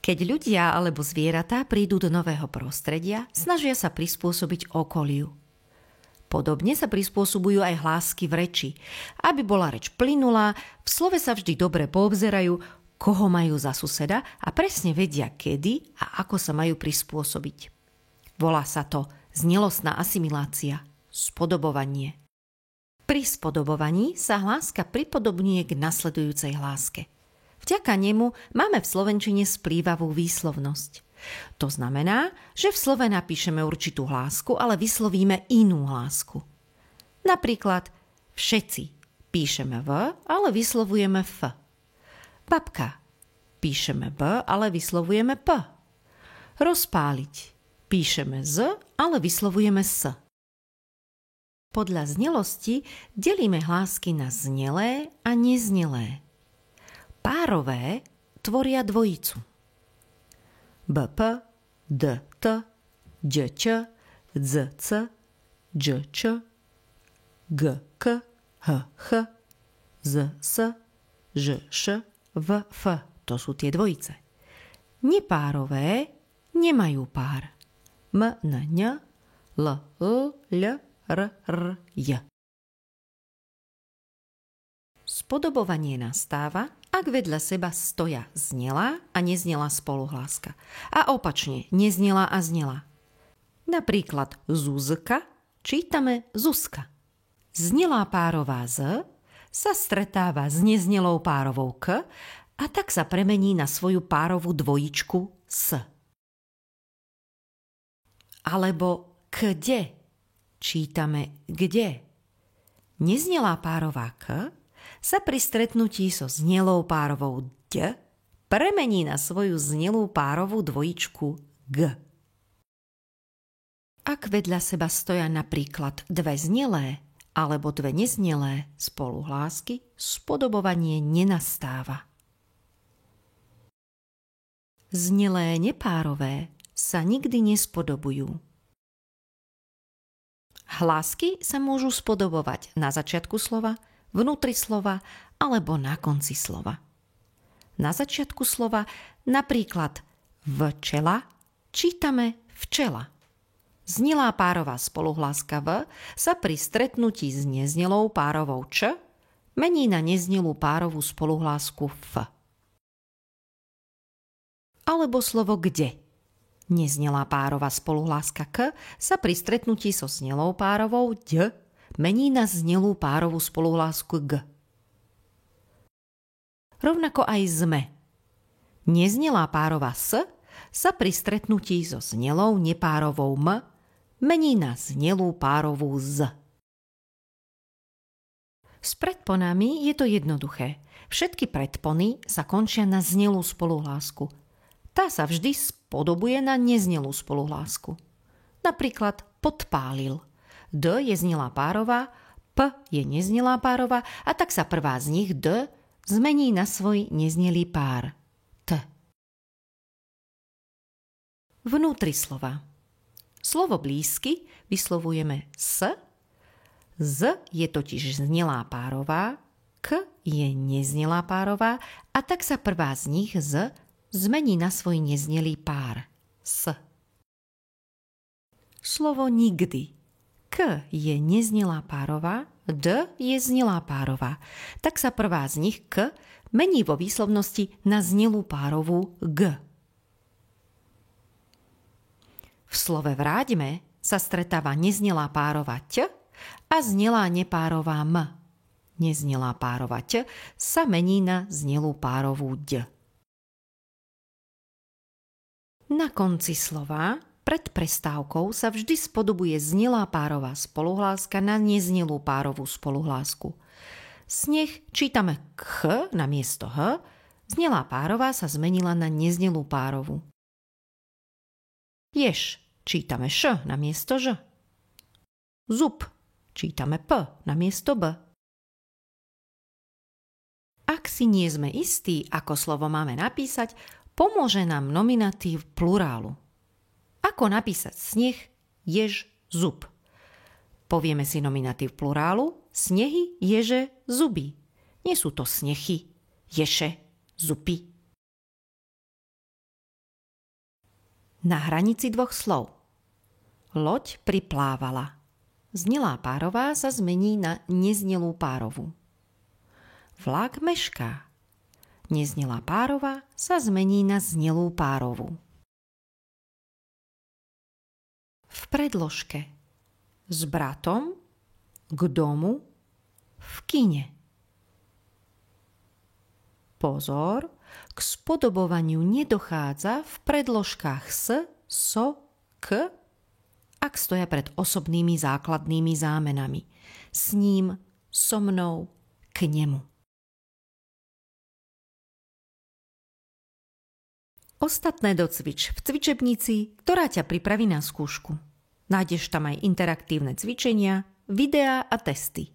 Keď ľudia alebo zvieratá prídu do nového prostredia, snažia sa prispôsobiť okoliu. Podobne sa prispôsobujú aj hlásky v reči. Aby bola reč plynulá, v slove sa vždy dobre poobzerajú, koho majú za suseda a presne vedia kedy a ako sa majú prispôsobiť. Volá sa to znelostná asimilácia, spodobovanie. Pri spodobovaní sa hláska pripodobňuje k nasledujúcej hláske. Vďaka nemu máme v slovenčine splývavú výslovnosť. To znamená, že v slove napíšeme určitú hlásku, ale vyslovíme inú hlásku. Napríklad všetci píšeme v, ale vyslovujeme f. Babka píšeme b, ale vyslovujeme p. Rozpáliť píšeme z, ale vyslovujeme s. Podľa znelosti delíme hlásky na znelé a neznelé. Párové tvoria dvojicu. BP, DT, DČ, DZC, DŽ, GK, HH, ZS, ŽŠ, VF. To sú tie dvojice. Nepárové nemajú pár. MN, L, L, R, R, J. Spodobovanie nastáva, ak vedľa seba stoja znelá a neznelá spoluhláska. A opačne, neznelá a znelá. Napríklad Zuzka čítame Zuzka. Znelá párová Z sa stretáva s neznelou párovou K a tak sa premení na svoju párovú dvojičku S. Alebo kde čítame kde. Neznelá párová K sa pri stretnutí so znelou párovou D premení na svoju znelú párovú dvojičku G. Ak vedľa seba stoja napríklad dve znelé alebo dve neznelé spoluhlásky, spodobovanie nenastáva. Znelé nepárové sa nikdy nespodobujú. Hlásky sa môžu spodobovať na začiatku slova, vnútri slova alebo na konci slova. Na začiatku slova napríklad včela čítame včela. Znelá párová spoluhláska v sa pri stretnutí s neznelou párovou č mení na neznelú párovú spoluhlásku f. Alebo slovo kde. Neznelá párová spoluhláska k sa pri stretnutí so znelou párovou d mení na znelú párovú spoluhlásku g. Rovnako aj sme. Neznelá párová s sa pri stretnutí so znelou nepárovou m mení na znelú párovú z. S predponami je to jednoduché. Všetky predpony sa končia na znelú spoluhlásku. Tá sa vždy spodobuje na neznelú spoluhlásku. Napríklad podpálil. D je znelá párová, P je neznelá párová a tak sa prvá z nich D zmení na svoj neznelý pár T. Vnútri slova. Slovo blízky vyslovujeme s, z je totiž znelá párová, k je neznelá párová a tak sa prvá z nich z zmení na svoj neznelý pár s. Slovo nikdy. K je neznelá párová, D je znelá párová. Tak sa prvá z nich K mení vo výslovnosti na znelú párovú G. V slove vráťme sa stretáva neznelá párová Ť a znelá nepárová M. Neznelá párová Ť sa mení na znelú párovú D. Na konci slova pred prestávkou sa vždy spodobuje znelá párová spoluhláska na neznelú párovú spoluhlásku. Sneh čítame ch namiesto h, znelá párová sa zmenila na neznelú párovú. Ješ čítame š namiesto ž. Zub čítame p namiesto b. Ak si nie sme istí, ako slovo máme napísať, pomôže nám nominatív plurálu. Ako napísať sneh, jež, zub? Povieme si nominatív plurálu snehy, ježe, zuby. Nie sú to snechy, ješe, zupy. Na hranici dvoch slov. Loď priplávala. Znelá párová sa zmení na neznelú párovú. Vlak mešká. Neznelá párová sa zmení na znelú párovú. V predložke. S bratom, k domu, v kine. Pozor, k spodobovaniu nedochádza v predložkách s, so, k, ak stoja pred osobnými základnými zámenami. S ním, so mnou, k nemu. Ostatné docvič v cvičebnici, ktorá ťa pripraví na skúšku. Nájdeš tam aj interaktívne cvičenia, videá a testy.